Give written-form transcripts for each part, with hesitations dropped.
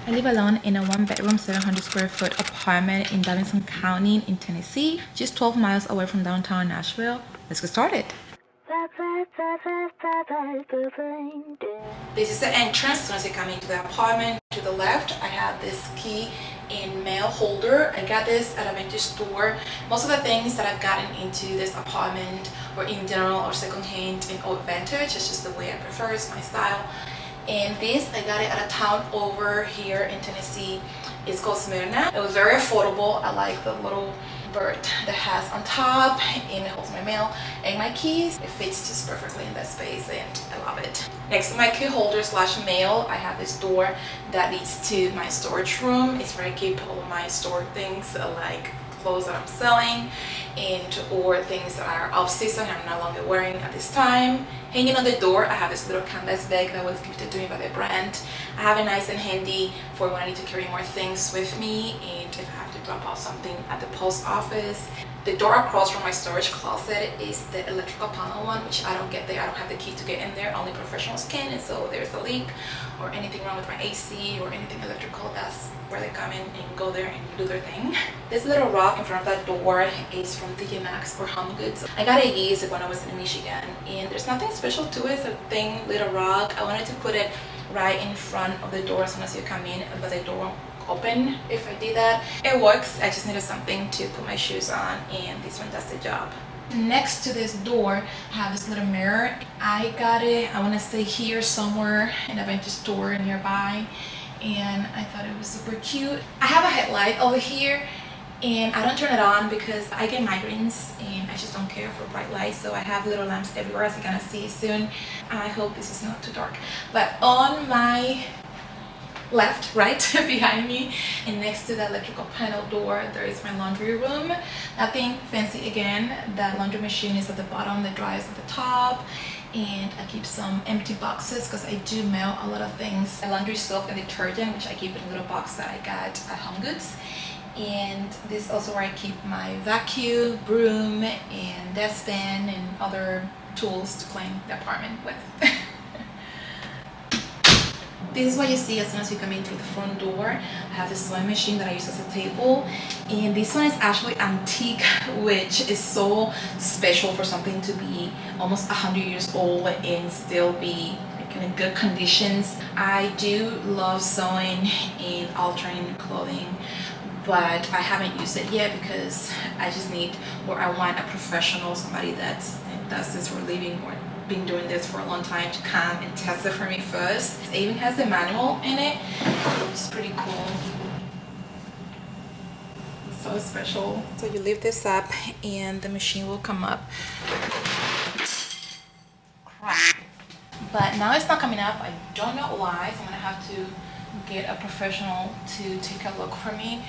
I live alone in a 1-bedroom, 700 square foot apartment in Davidson County in Tennessee, just 12 miles away from downtown Nashville. Let's get started. This is the entrance. As you come into the apartment, to the left, I have this key in mail holder. I got this at a vintage store. Most of the things that I've gotten into this apartment were in general or secondhand and old vintage. It's just the way I prefer, it's my style. And this, I got it at a town over here in Tennessee. It's called Smyrna. It was very affordable. I like the little bird that has on top, and it holds my mail and my keys. It fits just perfectly in that space and I love it. Next to my key holder slash mail, I have this door that leads to my storage room. It's where I keep all of my stored things, like clothes that I'm selling and or things that are off season I'm no longer wearing at this time. Hanging on the door, I have this little canvas bag that was gifted to me by the brand. I have it nice and handy for when I need to carry more things with me and if I have to drop off something at the post office. The door across from my storage closet is the electrical panel one, which I don't get there. I don't have the key to get in there. Only professionals can, and so there's a leak or anything wrong with my AC or anything electrical, that's where they come in and go there and do their thing. This little rock in front of that door is from TJ Maxx or Home Goods. I got it used when I was in Michigan, and there's nothing special to it. It's a thin little rock. I wanted to put it right in front of the door as soon as you come in, but the door won't open if I did that. It works. I just needed something to put my shoes on, and this one does the job. Next to this door, I have this little mirror. I got it, I want to say here somewhere in a vintage store nearby, and I thought it was super cute. I have a headlight over here, and I don't turn it on because I get migraines and I just don't care for bright lights, so I have little lamps everywhere, as you're gonna see soon. I hope this is not too dark. But on my left, right behind me and next to the electrical panel door, there is my laundry room. Nothing fancy again. The laundry machine is at the bottom, the dryer is at the top, and I keep some empty boxes because I do mail a lot of things. Laundry soap and detergent, which I keep in a little box that I got at Home Goods. And this is also where I keep my vacuum, broom, and dustpan and other tools to clean the apartment with. This is what you see as soon as you come in through the front door. I have this sewing machine that I use as a table, and this one is actually antique, which is so special for something to be almost 100 years old and still be in good conditions. I do love sewing and altering clothing, but I haven't used it yet because I just need, or I want a professional, somebody that does this for a living or been doing this for a long time, to come and test it for me first. It even has the manual in it, which is pretty cool. It's so special. So you lift this up and the machine will come up. Crap. But now it's not coming up. I don't know why, so I'm gonna have to get a professional to take a look for me.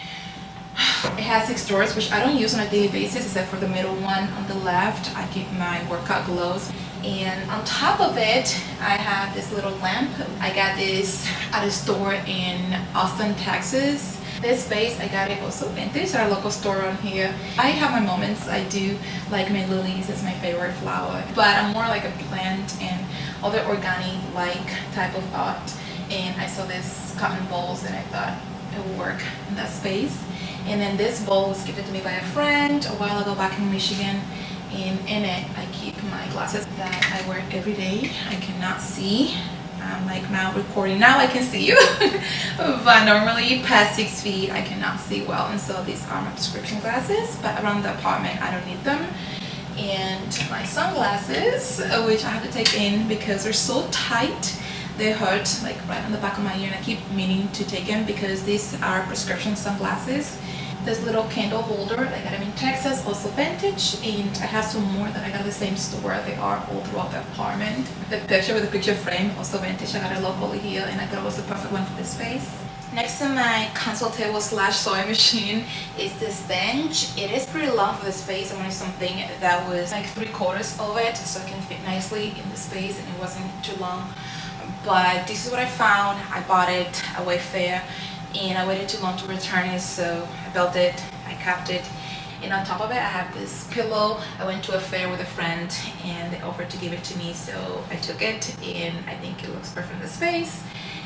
It has 6 drawers, which I don't use on a daily basis except for the middle one on the left. I keep my workout gloves. And on top of it, I have this little lamp. I got this at a store in Austin, Texas. This vase, I got it also vintage at a local store around here. I have my moments. I do like my lilies, it's my favorite flower. But I'm more like a plant and other organic-like type of art. And I saw this cotton bowls and I thought it would work in that space. And then this bowl was gifted to me by a friend a while ago back in Michigan. And in it, I keep my glasses that I wear every day. I cannot see. I'm like now recording. Now I can see you. But normally past 6 feet, I cannot see well. And so these are my prescription glasses. But around the apartment, I don't need them. And my sunglasses, which I have to take in because they're so tight. They hurt like right on the back of my ear, and I keep meaning to take them because these are prescription sunglasses. This little candle holder, I got them in Texas, also vintage, and I have some more that I got at the same store. They are all throughout the apartment. The picture with the picture frame, also vintage. I got it locally here, and I thought it was the perfect one for this space. Next to my console table slash sewing machine is this bench. It is pretty long for the space. I wanted something that was like 3/4 of it so it can fit nicely in the space and it wasn't too long. But this is what I found. I bought it at Wayfair and I waited too long to return it, so I built it, I kept it, and on top of it I have this pillow. I went to a fair with a friend and they offered to give it to me, so I took it and I think it looks perfect in the space.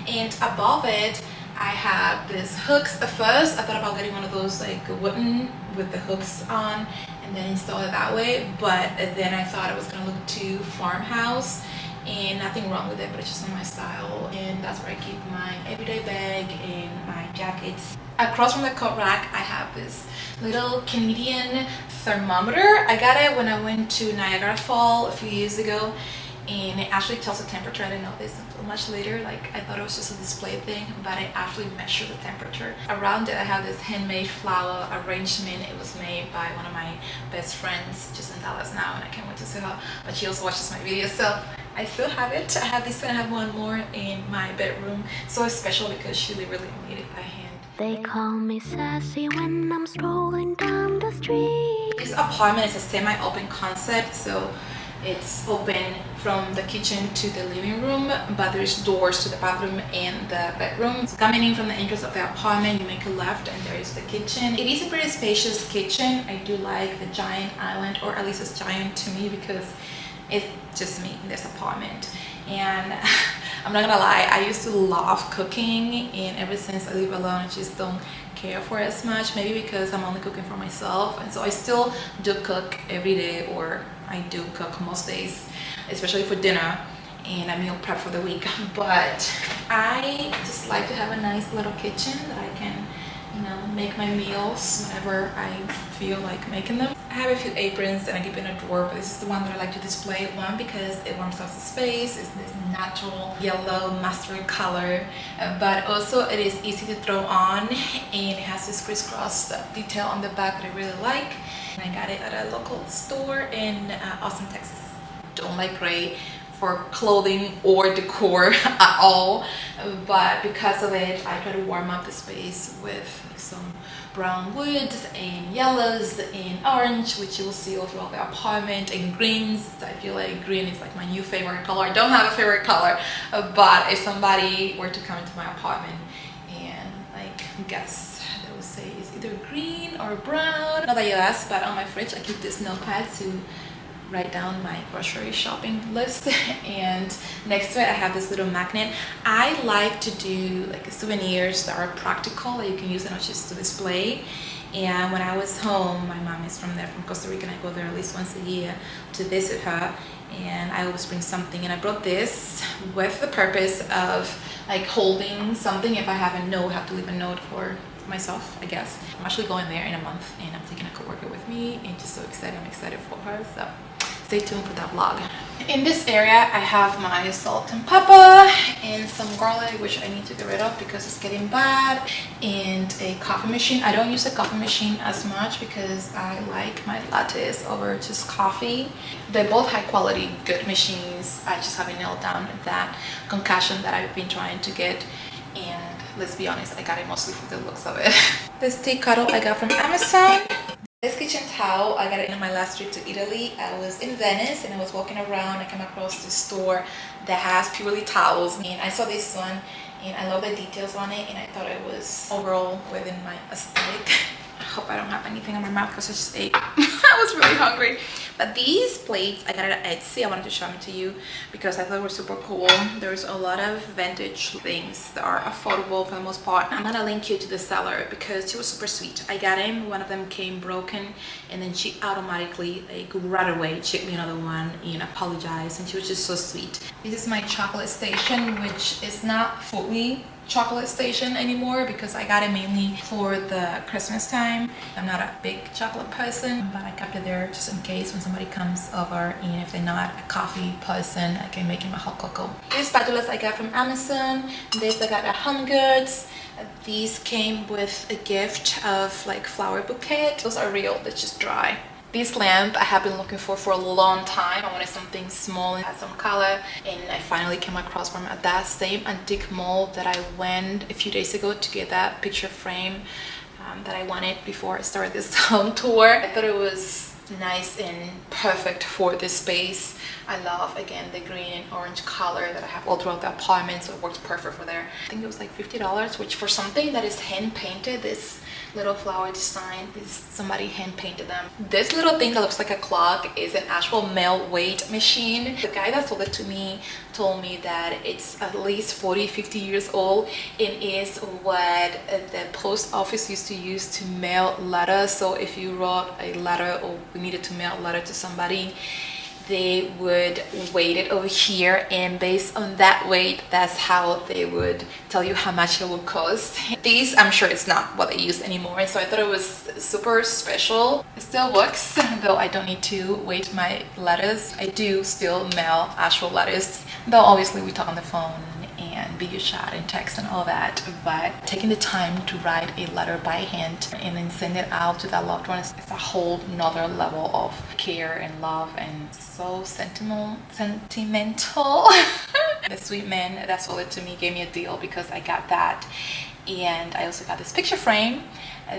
And above it I have this hooks. At first I thought about getting one of those like wooden with the hooks on and then install it that way, but then I thought it was gonna look too farmhouse, and nothing wrong with it, but it's just not my style, and that's where I keep my everyday bag and my jackets. Across from the coat rack I have this little Canadian thermometer. I got it when I went to Niagara Falls a few years ago, and it actually tells the temperature. I didn't know this until much later. Like, I thought it was just a display thing, but it actually measures the temperature. Around it I have this handmade flower arrangement. It was made by one of my best friends just in Dallas now, and I can't wait to see her, but she also watches my videos, so I still have it. I have this and I have one more in my bedroom. So it's special because she really made it by hand. They call me sassy when I'm strolling down the street. This apartment is a semi-open concept, so it's open from the kitchen to the living room, but there's doors to the bathroom and the bedroom. So coming in from the entrance of the apartment, you make a left and there is the kitchen. It is a pretty spacious kitchen. I do like the giant island, or at least it's giant to me because it's just me in this apartment. And I'm not gonna lie, I used to love cooking, and ever since I live alone I just don't care for it as much. Maybe because I'm only cooking for myself, and so I still do cook every day, or I do cook most days, especially for dinner, and I meal prep for the week. But I just like to have a nice little kitchen that I can, you know, make my meals whenever I feel like making them. I have a few aprons and I keep in a drawer, but this is the one that I like to display. One, because it warms up the space. It's this natural yellow mustard color, but also it is easy to throw on, and it has this crisscross detail on the back that I really like. And I got it at a local store in Austin, Texas. Don't like gray for clothing or decor at all, but because of it I try to warm up the space with some brown woods and yellows and orange, which you will see all throughout the apartment, and greens. I feel like green is like my new favorite color. I don't have a favorite color, but if somebody were to come into my apartment and like guess, they would say it's either green or brown. Not that you ask, but on my fridge I keep this notepad to write down my grocery shopping list, and next to it I have this little magnet. I like to do like souvenirs that are practical that you can use, not just to display. And when I was home, my mom is from Costa Rica, and I go there at least once a year to visit her, and I always bring something, and I brought this with the purpose of like holding something if I have a note, have to leave a note for myself, I guess. I'm actually going there in a month, and I'm taking a coworker with me, and just so excited. I'm excited for her, so stay tuned for that vlog. In this area I have my salt and pepper and some garlic, which I need to get rid of because it's getting bad, and a coffee machine. I don't use the coffee machine as much because I like my lattes over just coffee. They're both high quality, good machines. I just haven't nailed down that concoction that I've been trying to get, and let's be honest, I got it mostly for the looks of it. This tea kettle I got from Amazon. This kitchen towel, I got it in my last trip to Italy. I was in Venice and I was walking around. I came across this store that has purely towels, and I saw this one and I love the details on it, and I thought it was overall within my aesthetic. I hope I don't have anything on my mouth because I just ate. I was really hungry. But these plates, I got it at Etsy. I wanted to show them to you because I thought they were super cool. There's a lot of vintage things that are affordable for the most part. I'm gonna link you to the seller because she was super sweet. I got in, one of them came broken, and then she automatically, like right away, shipped me another one and apologized, and she was just so sweet. This is my chocolate station, which is not fully chocolate station anymore because I got it mainly for the Christmas time. I'm not a big chocolate person, but I kept it there just in case when somebody comes over, and if they're not a coffee person, I can make them a hot cocoa. These spatulas I got from Amazon. This I got at Home Goods. These came with a gift of like flower bouquet. Those are real, they're just dry. This lamp I have been looking for a long time. I wanted something small and had some color, and I finally came across one at that same antique mall that I went a few days ago to get that picture frame that I wanted before I started this home tour. I thought it was nice and perfect for this space. I love, again, the green and orange color that I have all throughout the apartment, so it works perfect for there. I think it was like $50, which for something that is hand painted, this little flower design, is somebody hand painted them. This little thing that looks like a clock is an actual male weight machine. The guy that sold it to me told me that it's at least 40-50 years old and is what the post office used to use to mail letters. So if you wrote a letter or we needed to mail a letter to somebody, they would weight it over here, and based on that weight, that's how they would tell you how much it would cost. These, I'm sure it's not what they use anymore, so I thought it was super special. It still works, though I don't need to weight my letters. I do still mail actual letters, though obviously we talk on the phone and video chat and text and all that, but taking the time to write a letter by hand and then send it out to that loved one is a whole nother level of care and love, and so sentimental. The sweet man that sold it to me gave me a deal because I got that, and I also got this picture frame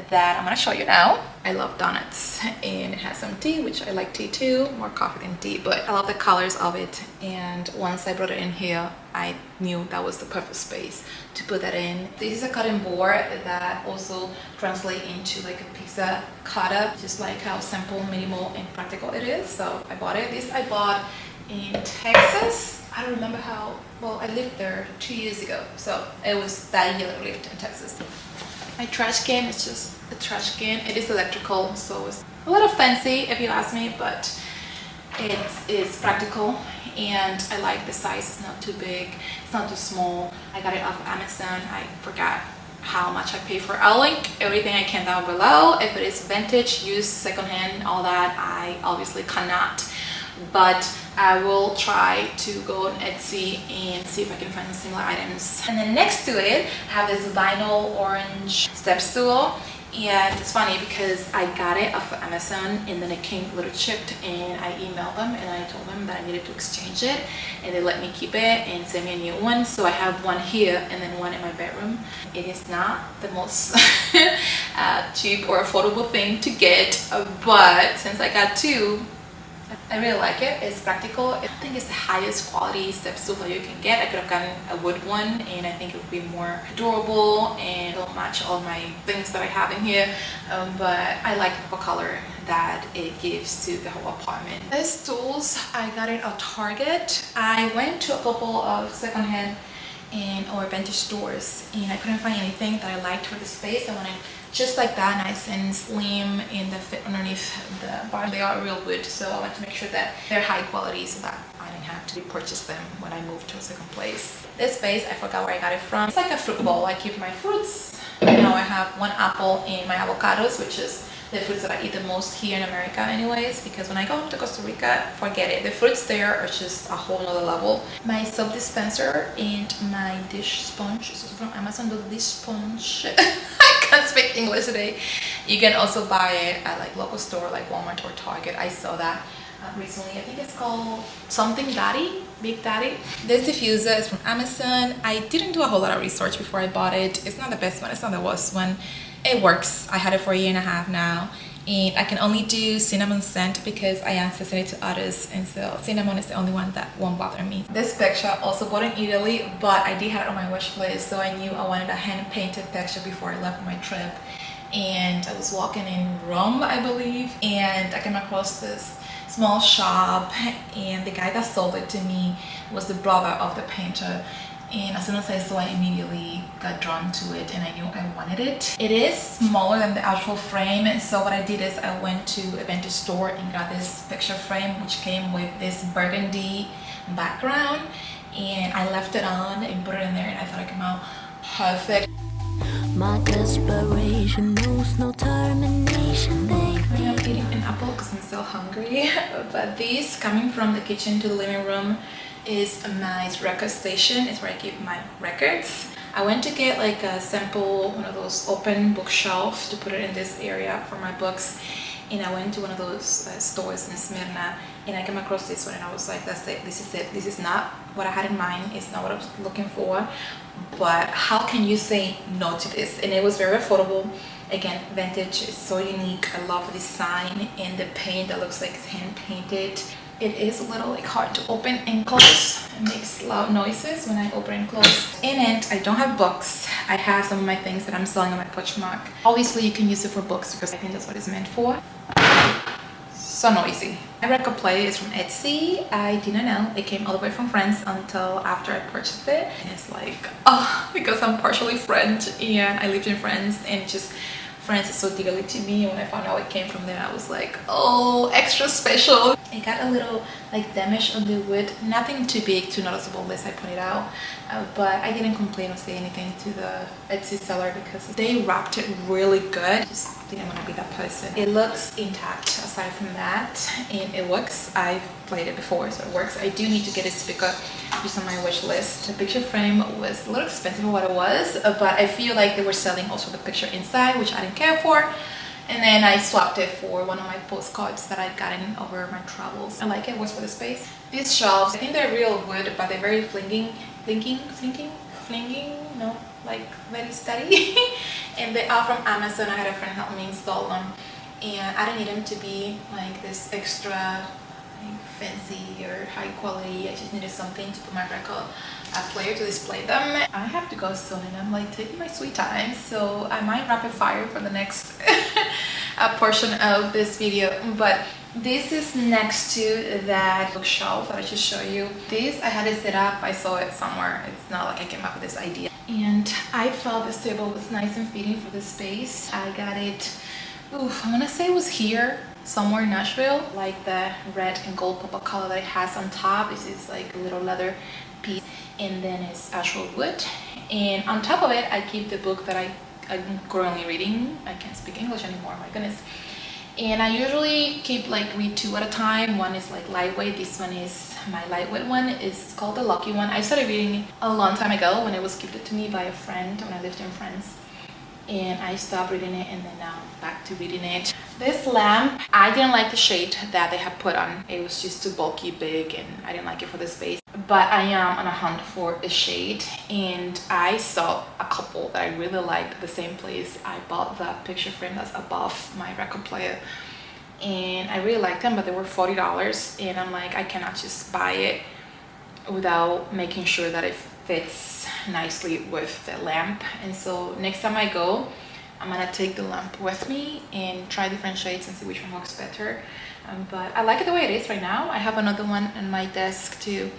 that I'm gonna show you now. I love donuts, and it has some tea, which I like tea too, more coffee than tea, but I love the colors of it. And once I brought it in here, I knew that was the perfect space to put that in. This is a cutting board that also translates into like a pizza cutter, just like how simple, minimal, and practical it is. So I bought it. This I bought in Texas. I don't remember how, well, I lived there 2 years ago, so it was that year that I lived in Texas. My trash can is just a trash can. It is electrical, so it's a little fancy if you ask me, but it is practical, and I like the size. It's not too big, it's not too small. I got it off of Amazon. I forgot how much I paid for it. I'll link everything I can down below. If it is vintage, used, secondhand, all that, I obviously cannot, but I will try to go on Etsy and see if I can find similar items. And then next to it, I have this vinyl orange step stool. And it's funny because I got it off of Amazon and then it came a little chipped, and I emailed them and I told them that I needed to exchange it, and they let me keep it and send me a new one. So I have one here and then one in my bedroom. It is not the most cheap or affordable thing to get, but since I got two, I really like it. It's practical. I think it's the highest quality step stool that you can get. I could have gotten a wood one, and I think it would be more durable and it'll match all my things that I have in here. But I like the color that it gives to the whole apartment. These stools, I got it at Target. I went to a couple of secondhand or vintage stores, and I couldn't find anything that I liked for the space. I wanted just like that, nice and slim, and the fit underneath the bar. They are real wood, so I want to make sure that they're high quality so that I didn't have to repurchase them when I moved to a second place. This space, I forgot where I got it from. It's like a fruit bowl. I keep my fruits. Now I have one apple and my avocados, which is the fruits that I eat the most here in America anyways, because when I go to Costa Rica, forget it. The fruits there are just a whole nother level. My soap dispenser and my dish sponge. This is from Amazon, the dish sponge. I can't speak English today. You can also buy it at like local store like Walmart or Target. I saw that recently. I think it's called something Daddy, Big Daddy. This diffuser is from Amazon. I didn't do a whole lot of research before I bought it. It's not the best one, it's not the worst one. It works. I had it for a year and a half now, and I can only do cinnamon scent because I am sensitive to others, and so cinnamon is the only one that won't bother me. This picture also bought in Italy, but I did have it on my wish list, so I knew I wanted a hand-painted picture before I left for my trip. And I was walking in Rome, I believe, and I came across this small shop, and the guy that sold it to me was the brother of the painter. And as soon as I saw it, I immediately got drawn to it, and I knew I wanted it. It is smaller than the actual frame, so what I did is I went to a vintage store and got this picture frame, which came with this burgundy background, and I left it on and put it in there, and I thought it came out perfect. My desperation knows no termination, baby. I'm eating an apple because I'm still hungry, but this coming from the kitchen to the living room is my record station. It's where I keep my records. I went to get like a sample, one of those open bookshelves to put it in this area for my books, and I went to one of those stores in Smyrna, and I came across this one, and I was like, that's it, this is it. This is not what I had in mind, it's not what I was looking for, but how can you say no to this? And it was very affordable. Again, vintage is so unique. I love the design and the paint that looks like it's hand painted. It is a little like hard to open and close. It makes loud noises when I open and close. In it, I don't have books. I have some of my things that I'm selling on my Poshmark. Obviously, you can use it for books because I think that's what it's meant for. So noisy. My record player is from Etsy. I didn't know. It came all the way from France until after I purchased it. And it's like, oh, because I'm partially French and I lived in France, and just France is so dearly to me. When I found out it came from there, I was like, oh, extra special. It got a little like damage on the wood. Nothing too big, too noticeable, unless I point it out. But I didn't complain or say anything to the Etsy seller because they wrapped it really good. Just didn't want to be that person. It looks intact aside from that, and it works. I've played it before, so it works. I do need to get a speaker, which is on my wish list. The picture frame was a little expensive for what it was, but I feel like they were selling also the picture inside, which I didn't care for. And then I swapped it for one of my postcards that I'd gotten over my travels. I like it, works for the space. These shelves, I think they're real wood, but they're very flinging, no, like very steady. And they are from Amazon. I had a friend help me install them. And I didn't need them to be like this extra like fancy or high quality. I just needed something to put my record player to display them. I have to go soon and I'm like taking my sweet time, so I might rapid fire for the next portion of this video. But this is next to that bookshelf that I just showed you. This I had to set up. I saw it somewhere. It's not like I came up with this idea. And I felt this table was nice and fitting for the space. I got it, I'm gonna say it was here somewhere in Nashville. Like the red and gold purple color that it has on top. This is like a little leather piece, and then it's actual wood. And on top of it, I keep the book that I'm currently reading. I can't speak English anymore, my goodness. And I usually keep like read two at a time. One is like lightweight. This one is my lightweight one. It's called The Lucky One. I started reading it a long time ago when it was gifted to me by a friend when I lived in France. And I stopped reading it, and then now I'm back to reading it. This lamp, I didn't like the shade that they had put on. It was just too bulky, big, and I didn't like it for the space. But I am on a hunt for a shade, and I saw a couple that I really liked at the same place. I bought the picture frame that's above my record player, and I really liked them, but they were $40, and I'm like, I cannot just buy it without making sure that it fits nicely with the lamp. And so next time I go, I'm gonna take the lamp with me and try different shades and see which one works better. But I like it the way it is right now. I have another one on my desk too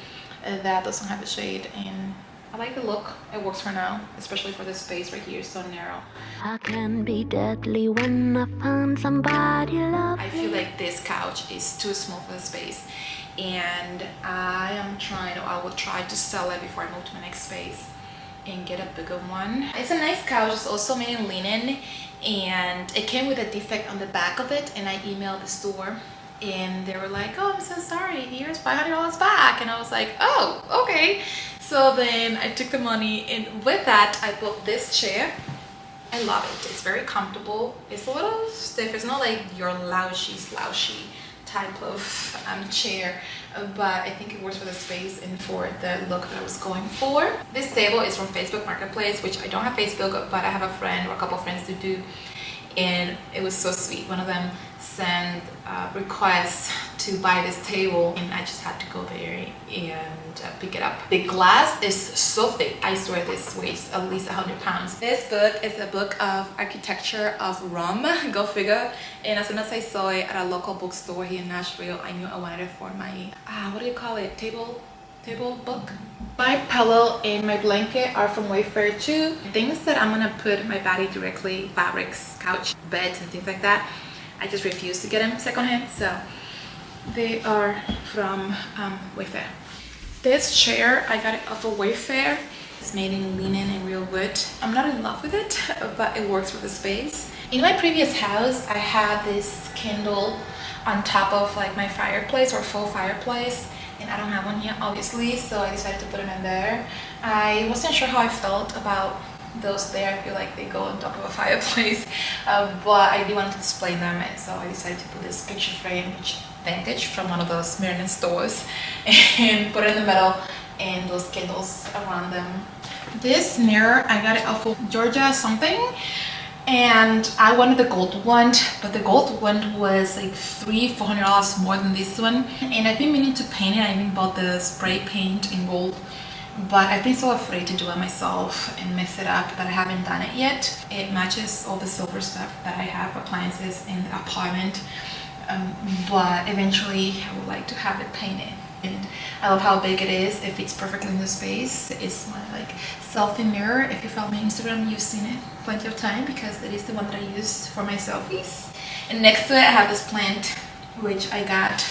that doesn't have a shade, and I like the look. It works for now, especially for this space right here, so narrow. I can be deadly when I find somebody lovely. I feel like this couch is too small for the space, and I will try to sell it before I move to my next space and get a bigger one. It's a nice couch. It's also made in linen, and it came with a defect on the back of it, and I emailed the store and they were like, oh, I'm so sorry, here's $500 back. And I was like, oh, okay. So then I took the money, and with that I bought this chair. I love it. It's very comfortable. It's a little stiff. It's not like your slouchy type of chair, but I think it works for the space and for the look that I was going for. This table is from Facebook Marketplace, which I don't have Facebook, but I have a friend or a couple of friends who do, and it was so sweet. One of them sent requests to buy this table, and I just had to go there and pick it up. The glass is so thick. I swear this weighs at least 100 pounds. This book is a book of architecture of Rome, go figure. And as soon as I saw it at a local bookstore here in Nashville, I knew I wanted it for my, what do you call it, table book. My pillow and my blanket are from Wayfair too. Things that I'm gonna put my body directly, fabrics, couch, beds, and things like that, I just refuse to get them secondhand, so they are from Wayfair. This chair, I got it off of Wayfair. It's made in linen and real wood. I'm not in love with it, but it works for the space. In my previous house, I had this Kindle on top of like my fireplace or full fireplace, and I don't have one here obviously, so I decided to put them in there. I wasn't sure how I felt about those there. I feel like they go on top of a fireplace, but I do want to display them, and so I decided to put this picture frame, which vintage from one of those Maryland stores, and put it in the middle and those Kindles around them. This mirror, I got it off of Georgia something. and I wanted the gold one, but the gold one was like $300-400 more than this one. And I've been meaning to paint it. I even bought the spray paint in gold, but I've been so afraid to do it myself and mess it up that I haven't done it yet. It matches all the silver stuff that I have, appliances in the apartment, but eventually I would like to have it painted. And I love how big it is. It fits perfectly in the space. It's my like selfie mirror. If you follow me on Instagram, you've seen it plenty of time because it is the one that I use for my selfies. And next to it I have this plant which I got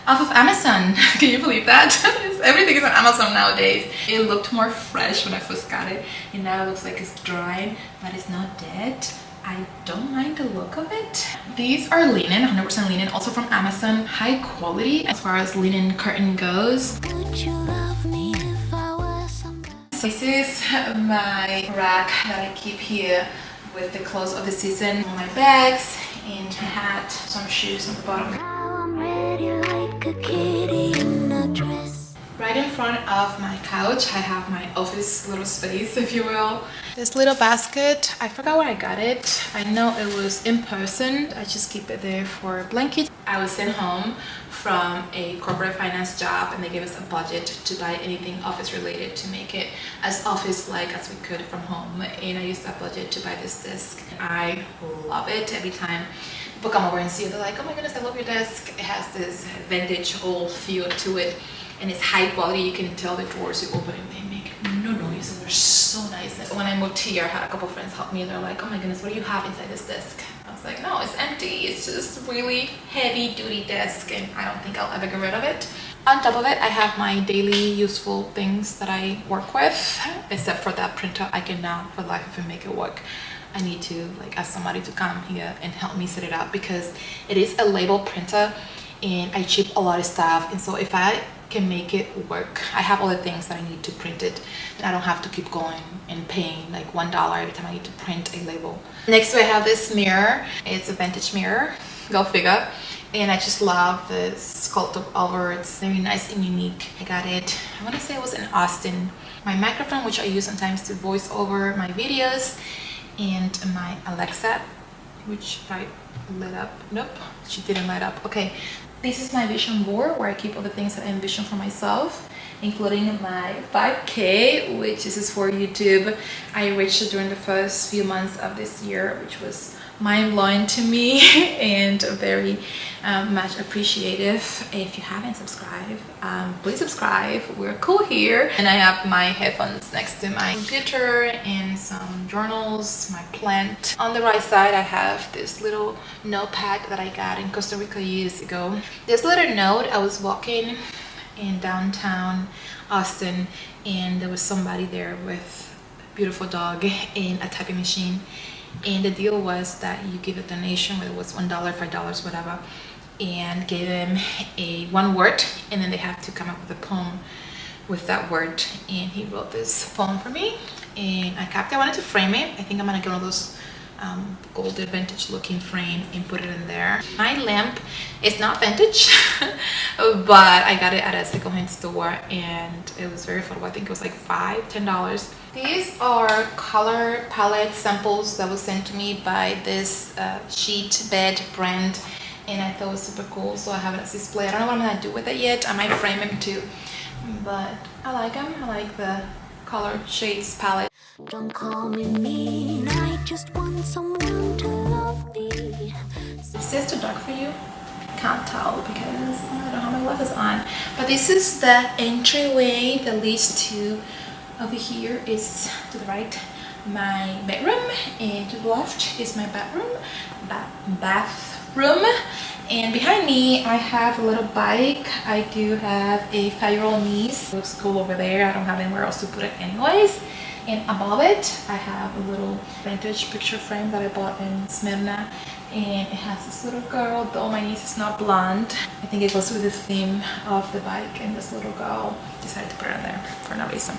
off of Amazon. Can you believe that? Everything is on Amazon nowadays. It looked more fresh when I first got it, and now it looks like it's dry, but it's not dead. I don't mind the look of it. These are linen, 100% linen, also from Amazon. High quality as far as linen curtain goes. Would you love me if I were somebody? This is my rack that I keep here with the clothes of the season. All my bags and a hat, some shoes on the bottom. Now I'm ready like a kitty in a dress. Right in front of my couch, I have my office little space, if you will. This little basket, I forgot where I got it. I know it was in person. I just keep it there for blankets. I was sent home from a corporate finance job and they gave us a budget to buy anything office related to make it as office-like as we could from home. And I used that budget to buy this desk. I love it. Every time people come over and see it, they're like, oh my goodness, I love your desk. It has this vintage old feel to it. And it's high quality. You can tell the drawers you open and they make no noise, and they're so nice. And when I moved here, I had a couple friends help me and they're like, oh my goodness, what do you have inside this desk? I was like, no, it's empty. It's just really heavy duty desk and I don't think I'll ever get rid of it. On top of it, I have my daily useful things that I work with, except for that printer. I cannot for life of it make it work. I need to like ask somebody to come here and help me set it up because it is a label printer and I ship a lot of stuff, and so if I can make it work, I have all the things that I need to print it, and I don't have to keep going and paying like $1 every time I need to print a label. Next, I have this mirror. It's a vintage mirror, go figure, and I just love the sculpt over. It's very nice and unique. I got it, I want to say it was in Austin. My microphone, which I use sometimes to voice over my videos, and my Alexa, which I lit up. Nope, she didn't light up. Okay, this is my vision board where I keep all the things that I envision for myself, including my 5K, which this is for YouTube. I reached it during the first few months of this year, which was mind-blowing to me and very much appreciative. If you haven't subscribed, please subscribe. We're cool here. And I have my headphones next to my computer and some journals, my plant. On the right side, I have this little notepad that I got in Costa Rica years ago. This little note, I was walking in downtown Austin and there was somebody there with a beautiful dog and a typing machine. And the deal was that you give a donation, whether it was $1, $5, whatever, and gave them one word, and then they have to come up with a poem with that word. And he wrote this poem for me, and I kept it. I wanted to frame it. I think I'm gonna get one of those golden vintage looking frame and put it in there. My lamp is not vintage, but I got it at a secondhand store, and it was very affordable. I think it was like $10. These are color palette samples that was sent to me by this sheet bed brand, and I thought it was super cool, so I have it as display. I don't know what I'm gonna do with it yet. I might frame them too, but I like them. I like the color shades palette. Don't call me mean, I just want someone to love me. Is this too dark for you? Can't tell because I don't have my glasses on. But this is the entryway that leads to, over here is to the right my bedroom, and to the left is my bathroom. And behind me I have a little bike. I do have a 5-year-old niece. It looks cool over there. I don't have anywhere else to put it anyways. And above it I have a little vintage picture frame that I bought in Smyrna, and it has this little girl, though my niece is not blonde. I think it goes with the theme of the bike, and this little girl decided to put it in there for no reason.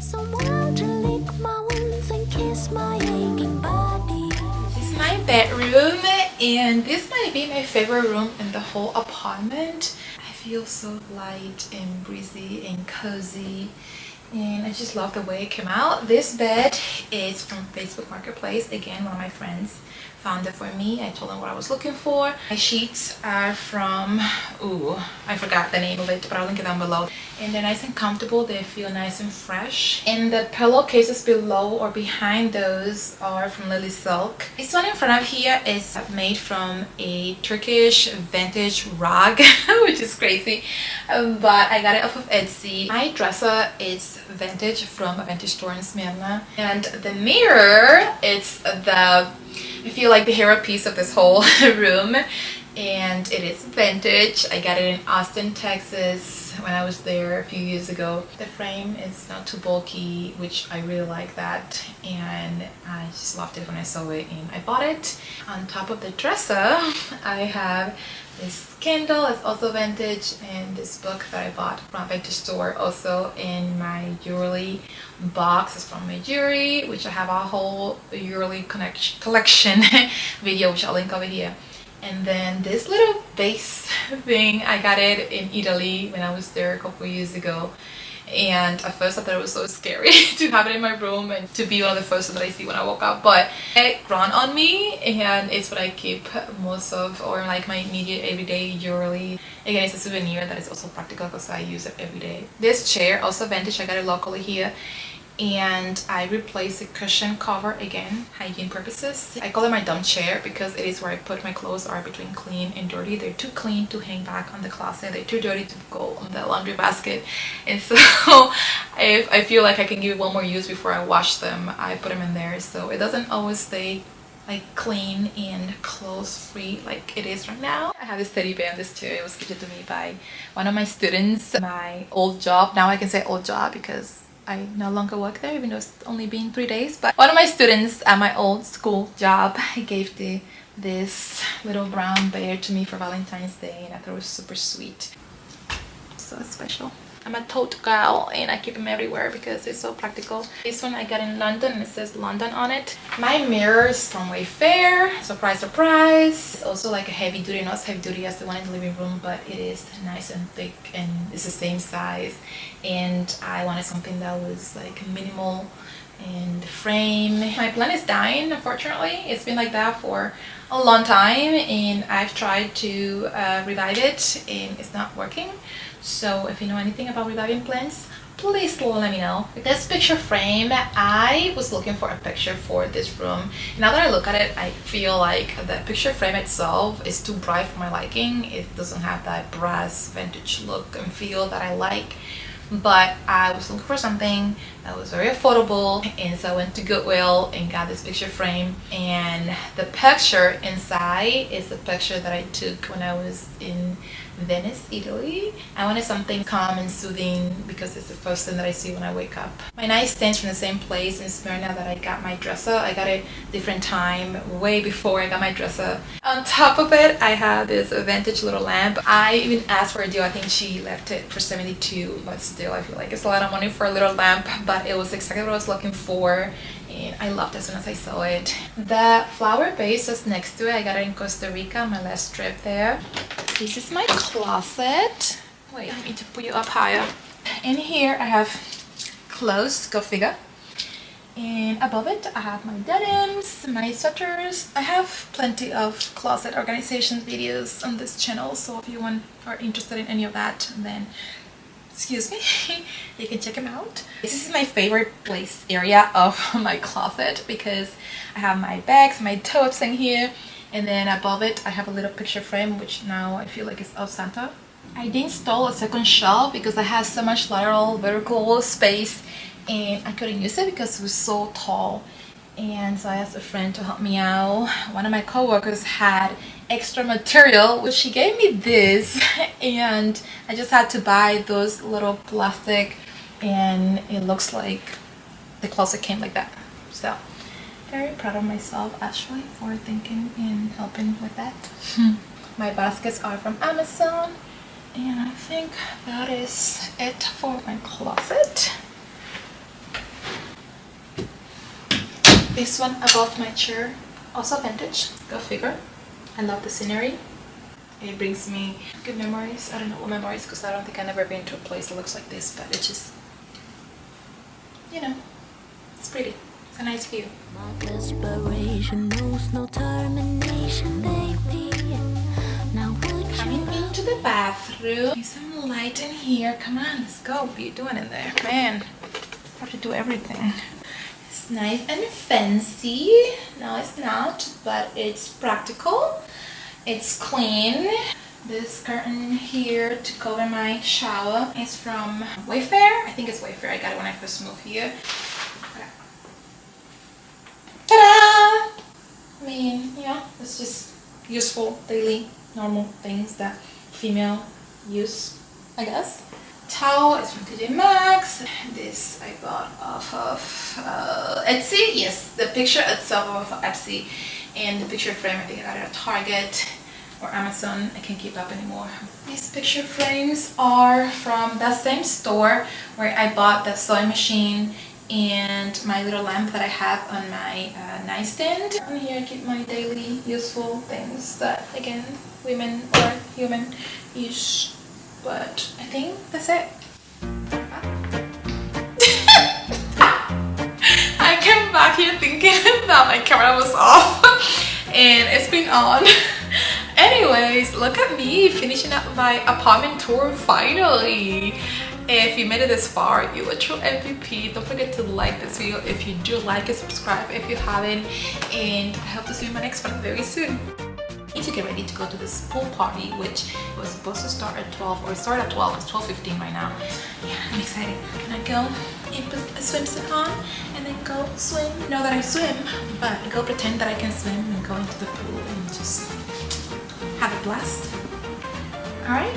Someone to lick my wounds and kiss my aching body. This is my bedroom, and this might be my favorite room in the whole apartment. I feel so light and breezy and cozy, and I just love the way it came out. This bed is from Facebook Marketplace. Again, one of my friends found it for me. I told them what I was looking for. My sheets are from, ooh, I forgot the name of it, but I'll link it down below. And they're nice and comfortable. They feel nice and fresh. And the pillowcases below or behind those are from Lily Silk. This one in front of here is made from a Turkish vintage rug, which is crazy. But I got it off of Etsy. My dresser is vintage from a vintage store in Smyrna. And the mirror, it's the, I feel like the hero piece of this whole room, and it is vintage. I got it in Austin, Texas when I was there a few years ago. The frame is not too bulky, which I really like that, and I just loved it when I saw it and I bought it. On top of the dresser, I have this candle. It's also vintage, and this book that I bought from a vintage store, also in my jewelry box. Is from my jewelry, which I have a whole jewelry collection video, which I'll link over here. And then this little vase thing, I got it in Italy when I was there a couple years ago. And at first I thought it was so scary to have it in my room and to be one of the first that I see when I woke up, but it grown on me, and it's what I keep most of, or like my immediate everyday jewelry. Again, it's a souvenir that is also practical because I use it every day. This chair, also vintage, I got it locally here, and I replaced the cushion cover, again, hygiene purposes. I call it my dump chair because it is where I put my clothes are between clean and dirty. They're too clean to hang back on the closet, they're too dirty to go on the laundry basket, and so if I feel like I can give it one more use before I wash them, I put them in there, so it doesn't always stay like clean and clothes free like it is right now. I have this teddy bear on this chair. It was gifted to me by one of my students, my old job. Now I can say old job because I no longer work there, even though it's only been 3 days. But one of my students at my old school job gave this little brown bear to me for Valentine's Day, and I thought it was super sweet. So special. I'm a tote girl, and I keep them everywhere because it's so practical. This one I got in London, and it says London on it. My mirror is from Wayfair. Surprise, surprise. It's also like a heavy duty, not as heavy duty as the one in the living room, but it is nice and thick, and it's the same size. And I wanted something that was like minimal and the frame. My plant is dying, unfortunately. It's been like that for a long time, and I've tried to revive it, and it's not working. So if you know anything about reviving plants, please let me know. This picture frame, I was looking for a picture for this room. Now that I look at it, I feel like the picture frame itself is too bright for my liking. It doesn't have that brass vintage look and feel that I like. But I was looking for something that was very affordable, and so I went to Goodwill and got this picture frame. And the picture inside is the picture that I took when I was in Venice, Italy. I wanted something calm and soothing because it's the first thing that I see when I wake up. My nightstand's from the same place in Smyrna that I got my dresser. I got it different time, way before I got my dresser. On top of it, I have this vintage little lamp. I even asked for a deal. I think she left it for $72, but still I feel like it's a lot of money for a little lamp, but it was exactly what I was looking for, and I loved it as soon as I saw it. The flower vase that's next to it, I got it in Costa Rica, my last trip there. This is my closet. Wait, I need to put you up higher. In here I have clothes, go figure. And above it I have my denims, my sweaters. I have plenty of closet organization videos on this channel, so if you are interested in any of that, then excuse me, you can check them out. This is my favorite place area of my closet because I have my bags, my totes in here, and then above it I have a little picture frame, which now I feel like it's of Santa. I did install a second shelf because I had so much lateral vertical space and I couldn't use it because it was so tall. And so I asked a friend to help me out. One of my coworkers had extra material, which she gave me this, and I just had to buy those little plastic, and it looks like the closet came like that. So very proud of myself actually for thinking and helping with that. My baskets are from Amazon, and I think that is it for my closet. This one above my chair, also vintage, go figure. I love the scenery. It brings me good memories. I don't know what memories, because I don't think I've ever been to a place that looks like this, but it just you know, it's pretty. It's a nice view. My desperation knows no termination, baby. Now would Coming you into the bathroom. Need some light in here. Come on, let's go. What are you doing in there? Man, I have to do everything. It's nice and fancy. No, it's not, but it's practical. It's clean. This curtain here to cover my shower is from Wayfair. I think it's Wayfair. I got it when I first moved here. Ta-da! I mean, yeah, it's just useful, daily, normal things that female use, I guess. Towel is from TJ Maxx. This I bought off of Etsy. Yes, the picture itself off of Etsy, and the picture frame I think I got it at Target or Amazon. I can't keep up anymore. These picture frames are from that same store where I bought the sewing machine and my little lamp that I have on my nightstand. And here I keep my daily useful things that, again, women or human use. But I think that's it. I came back here thinking that my camera was off and it's been on. Anyways, look at me finishing up my apartment tour finally. If you made it this far, you're a true MVP. Don't forget to like this video if you do like it, subscribe if you haven't, and I hope to see you in my next one very soon. I need to get ready to go to this pool party, which was supposed to start at 12, or start at 12. It's 12:15 right now. Yeah, I'm excited. Can I go and put a swimsuit on and then go swim? Know that I swim, but go pretend that I can swim and go into the pool and just have a blast. All right.